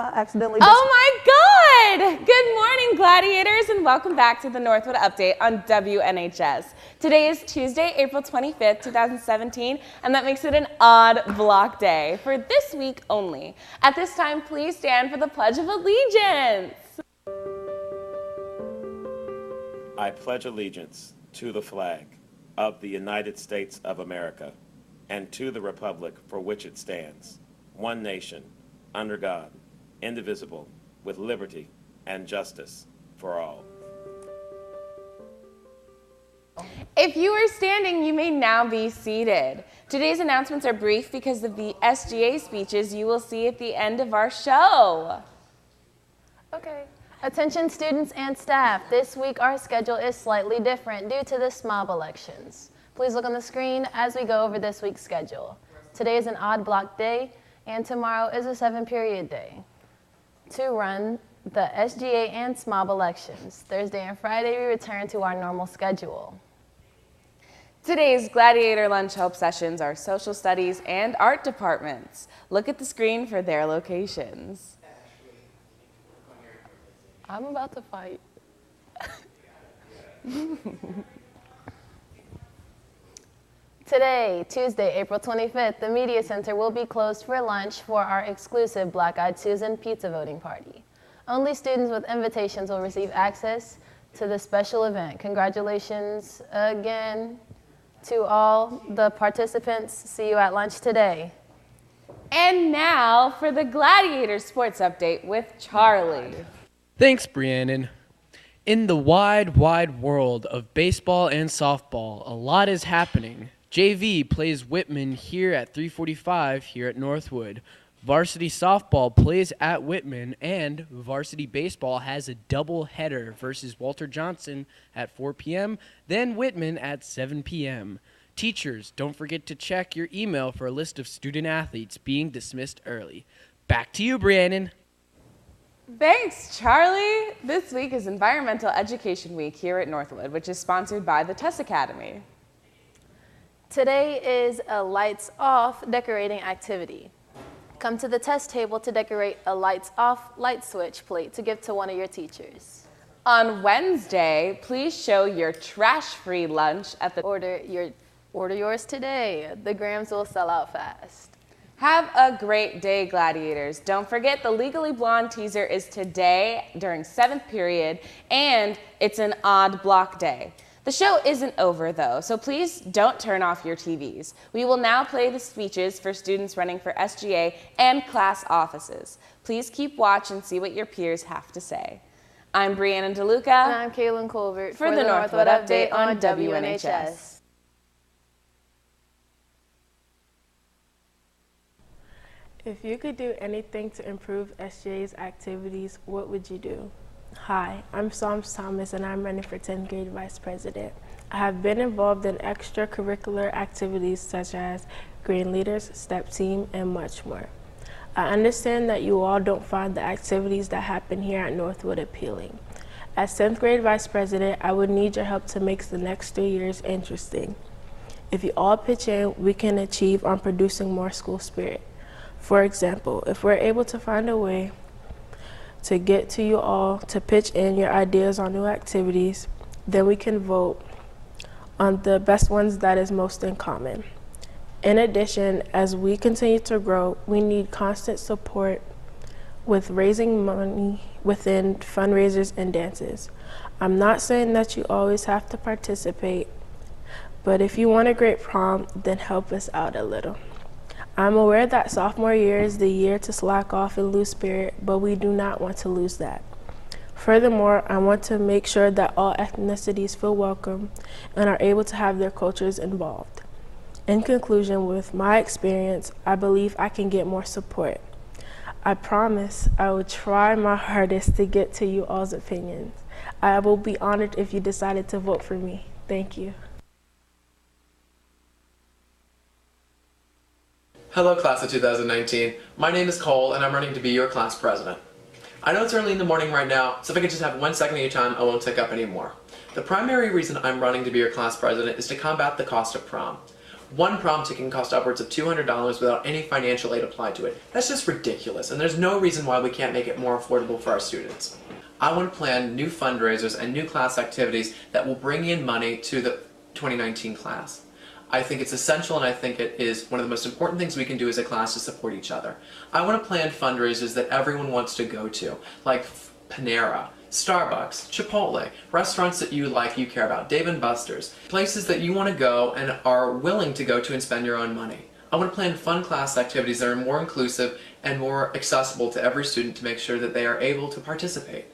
Accidentally. Oh my God! Good morning, gladiators, and welcome back to the Northwood Update on WNHS. Today is Tuesday, April 25th, 2017, and that makes it an odd block day for this week only. At this time, please stand for the Pledge of Allegiance. I pledge allegiance to the flag of the United States of America and to the republic for which it stands, one nation, under God, indivisible, with liberty and justice for all. If you are standing, you may now be seated. Today's announcements are brief because of the SGA speeches you will see at the end of our show. Okay. Attention students and staff, this week our schedule is slightly different due to the SMOB elections. Please look on the screen as we go over this week's schedule. Today is an odd block day and tomorrow is a 7-period day to run the SGA and SMOB elections. Thursday and Friday we return to our normal schedule. Today's Gladiator Lunch Help sessions are social studies and art departments. Look at the screen for their locations. I'm about to fight. Today, Tuesday, April 25th, the Media Center will be closed for lunch for our exclusive Black Eyed Susan pizza voting party. Only students with invitations will receive access to the special event. Congratulations again to all the participants. See you at lunch today. And now for the Gladiator Sports Update with Charlie. Thanks, Briannon. In the wide, wide world of baseball and softball, a lot is happening. JV plays Whitman here at 3:45 here at Northwood. Varsity softball plays at Whitman, and varsity baseball has a double-header versus Walter Johnson at 4 p.m., then Whitman at 7 p.m. Teachers, don't forget to check your email for a list of student-athletes being dismissed early. Back to you, Briannon. Thanks, Charlie. This week is Environmental Education Week here at Northwood, which is sponsored by the Tess Academy. Today is a lights off decorating activity. Come to the test table to decorate a lights off light switch plate to give to one of your teachers. On Wednesday, please show your trash-free lunch at the Order yours today. The grams will sell out fast. Have a great day, Gladiators. Don't forget the Legally Blonde teaser is today during 7th period, and it's an odd block day. The show isn't over, though, so please don't turn off your TVs. We will now play the speeches for students running for SGA and class offices. Please keep watch and see what your peers have to say. I'm Brianna DeLuca. And I'm Kaylin Colbert for the Northwood Update on WNHS. If you could do anything to improve SJ's activities, what would you do? Hi, I'm Sami Thomas and I'm running for 10th grade vice president. I have been involved in extracurricular activities such as Green Leaders, Step Team, and much more. I understand that you all don't find the activities that happen here at Northwood appealing. As 10th grade vice president, I would need your help to make the next 3 years interesting. If you all pitch in, we can achieve on producing more school spirit. For example, if we're able to find a way to get to you all to pitch in your ideas on new activities, then we can vote on the best ones that is most in common. In addition, as we continue to grow, we need constant support with raising money within fundraisers and dances. I'm not saying that you always have to participate, but if you want a great prom, then help us out a little. I'm aware that sophomore year is the year to slack off and lose spirit, but we do not want to lose that. Furthermore, I want to make sure that all ethnicities feel welcome and are able to have their cultures involved. In conclusion, with my experience, I believe I can get more support. I promise I will try my hardest to get to you all's opinions. I will be honored if you decided to vote for me. Thank you. Hello class of 2019, my name is Cole and I'm running to be your class president. I know it's early in the morning right now, so if I could just have 1 second of your time, I won't take up any more. The primary reason I'm running to be your class president is to combat the cost of prom. One prom ticket can cost upwards of $200 without any financial aid applied to it. That's just ridiculous, and there's no reason why we can't make it more affordable for our students. I want to plan new fundraisers and new class activities that will bring in money to the 2019 class. I think it's essential, and I think it is one of the most important things we can do as a class to support each other. I want to plan fundraisers that everyone wants to go to, like Panera, Starbucks, Chipotle, restaurants that you care about, Dave & Buster's, places that you want to go and are willing to go to and spend your own money. I want to plan fun class activities that are more inclusive and more accessible to every student to make sure that they are able to participate.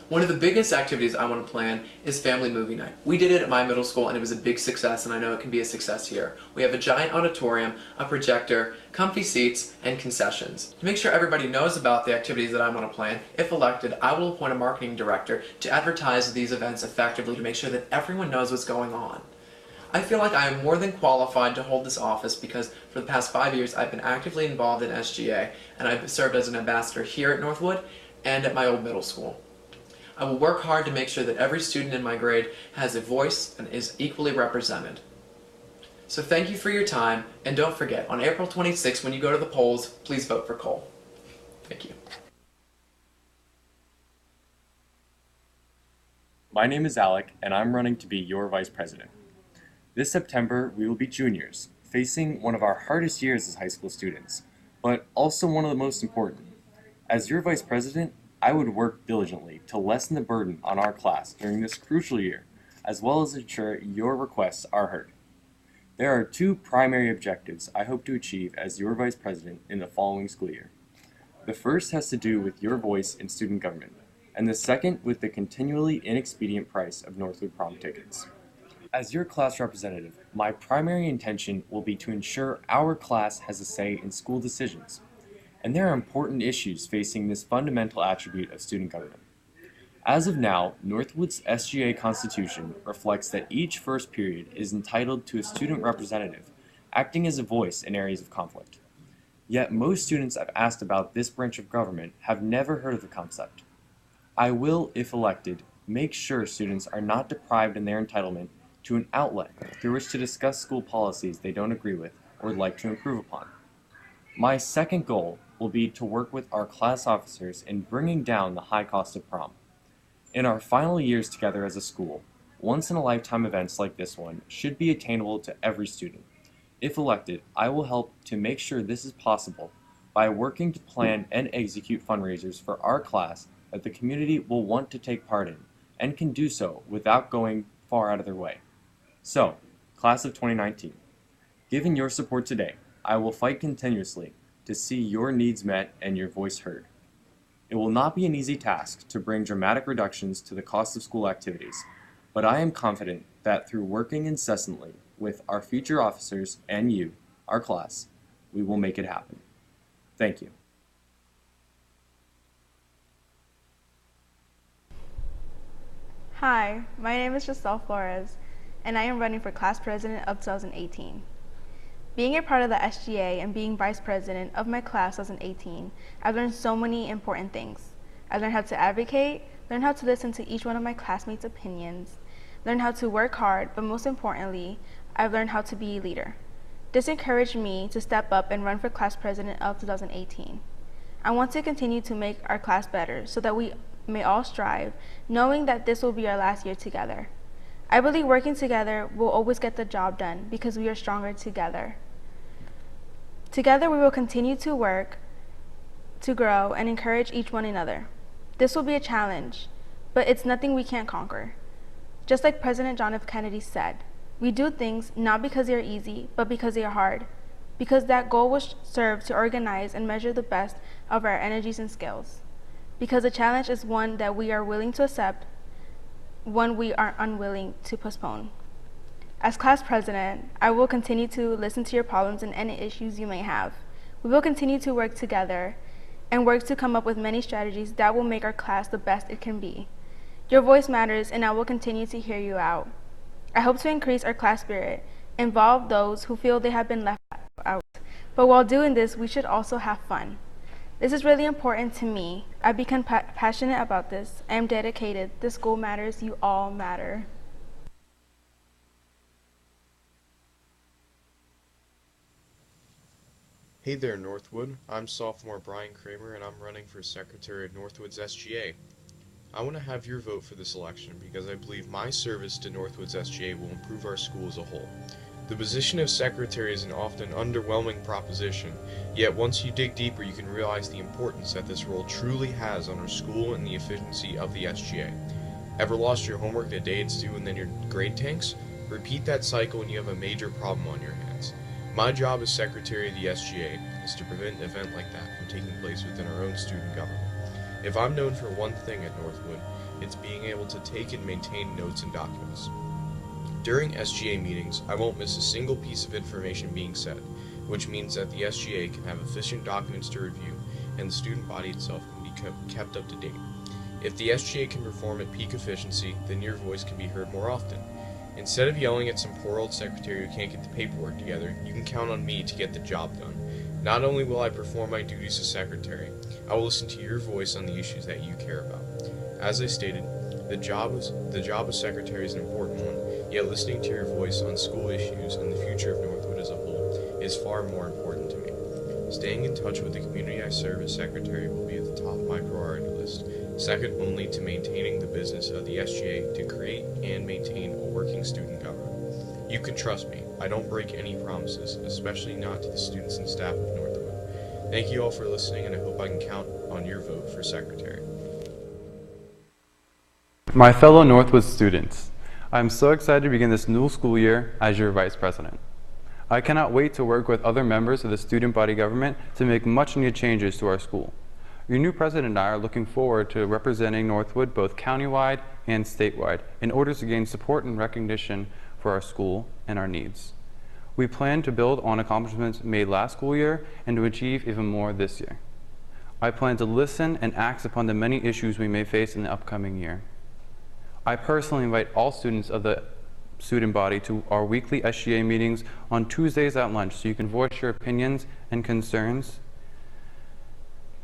One of the biggest activities I want to plan is family movie night. We did it at my middle school and it was a big success, and I know it can be a success here. We have a giant auditorium, a projector, comfy seats, and concessions. To make sure everybody knows about the activities that I want to plan, if elected, I will appoint a marketing director to advertise these events effectively to make sure that everyone knows what's going on. I feel like I am more than qualified to hold this office because for the past 5 years I've been actively involved in SGA, and I've served as an ambassador here at Northwood and at my old middle school. I will work hard to make sure that every student in my grade has a voice and is equally represented. So thank you for your time, and don't forget, on April 26th when you go to the polls, please vote for Cole. Thank you. My name is Alec, and I'm running to be your vice president. This September, we will be juniors, facing one of our hardest years as high school students, but also one of the most important. As your vice president, I would work diligently to lessen the burden on our class during this crucial year, as well as ensure your requests are heard. There are 2 primary objectives I hope to achieve as your vice president in the following school year. The first has to do with your voice in student government, and the second with the continually inexpedient price of Northwood prom tickets. As your class representative, my primary intention will be to ensure our class has a say in school decisions. And there are important issues facing this fundamental attribute of student government. As of now, Northwood's SGA constitution reflects that each first period is entitled to a student representative, acting as a voice in areas of conflict. Yet most students I've asked about this branch of government have never heard of the concept. I will, if elected, make sure students are not deprived in their entitlement to an outlet through which to discuss school policies they don't agree with or would like to improve upon. My second goal will be to work with our class officers in bringing down the high cost of prom. In our final years together as a school, once-in-a-lifetime events like this one should be attainable to every student. If elected, I will help to make sure this is possible by working to plan and execute fundraisers for our class that the community will want to take part in, and can do so without going far out of their way. So, class of 2019, given your support today, I will fight continuously to see your needs met and your voice heard. It will not be an easy task to bring dramatic reductions to the cost of school activities, but I am confident that through working incessantly with our future officers and you, our class, we will make it happen. Thank you. Hi, my name is Giselle and I am running for class president of 2018. Being a part of the SGA and being vice president of my class 2018, I've learned so many important things. I learned how to advocate, learned how to listen to each one of my classmates' opinions, learned how to work hard, but most importantly, I've learned how to be a leader. This encouraged me to step up and run for class president of 2018. I want to continue to make our class better so that we may all strive, knowing that this will be our last year together. I believe working together will always get the job done because we are stronger together. Together we will continue to work, to grow, and encourage each one another. This will be a challenge, but it's nothing we can't conquer. Just like President John F. Kennedy said, we do things not because they are easy, but because they are hard, because that goal will serve to organize and measure the best of our energies and skills. Because the challenge is one that we are willing to accept, one we are unwilling to postpone. As class president, I will continue to listen to your problems and any issues you may have. We will continue to work together and work to come up with many strategies that will make our class the best it can be. Your voice matters, and I will continue to hear you out. I hope to increase our class spirit, involve those who feel they have been left out. But while doing this, we should also have fun. This is really important to me. I've become passionate about this. I am dedicated. The school matters. You all matter. Hey there, Northwood. I'm sophomore Brian Kramer, and I'm running for secretary of Northwood's SGA. I want to have your vote for this election because I believe my service to Northwood's SGA will improve our school as a whole. The position of secretary is an often underwhelming proposition, yet once you dig deeper you can realize the importance that this role truly has on our school and the efficiency of the SGA. Ever lost your homework a day it's due and then your grade tanks? Repeat that cycle and you have a major problem on your hands. My job as secretary of the SGA is to prevent an event like that from taking place within our own student government. If I'm known for one thing at Northwood, it's being able to take and maintain notes and documents. During SGA meetings, I won't miss a single piece of information being said, which means that the SGA can have efficient documents to review and the student body itself can be kept up to date. If the SGA can perform at peak efficiency, then your voice can be heard more often. Instead of yelling at some poor old secretary who can't get the paperwork together, you can count on me to get the job done. Not only will I perform my duties as secretary, I will listen to your voice on the issues that you care about. As I stated, the job of secretary is an important one, yet listening to your voice on school issues and the future of Northwood as a whole is far more important to me. Staying in touch with the community I serve as secretary will be at the top of my priority list, second only to maintaining the business of the SGA to create and maintain a working student government. You can trust me, I don't break any promises, especially not to the students and staff of Northwood. Thank you all for listening, and I hope I can count on your vote for secretary. My fellow Northwood students, I'm so excited to begin this new school year as your vice president. I cannot wait to work with other members of the student body government to make much needed changes to our school. Your new president and I are looking forward to representing Northwood both countywide and statewide in order to gain support and recognition for our school and our needs. We plan to build on accomplishments made last school year and to achieve even more this year. I plan to listen and act upon the many issues we may face in the upcoming year. I personally invite all students of the student body to our weekly SGA meetings on Tuesdays at lunch so you can voice your opinions and concerns.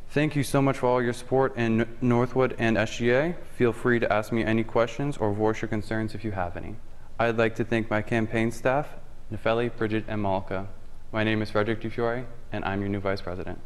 Thank you so much for all your support in Northwood and SGA. Feel free to ask me any questions or voice your concerns if you have any. I'd like to thank my campaign staff, Nefeli, Bridget, and Malika. My name is Frederick DeFiore, and I'm your new Vice President.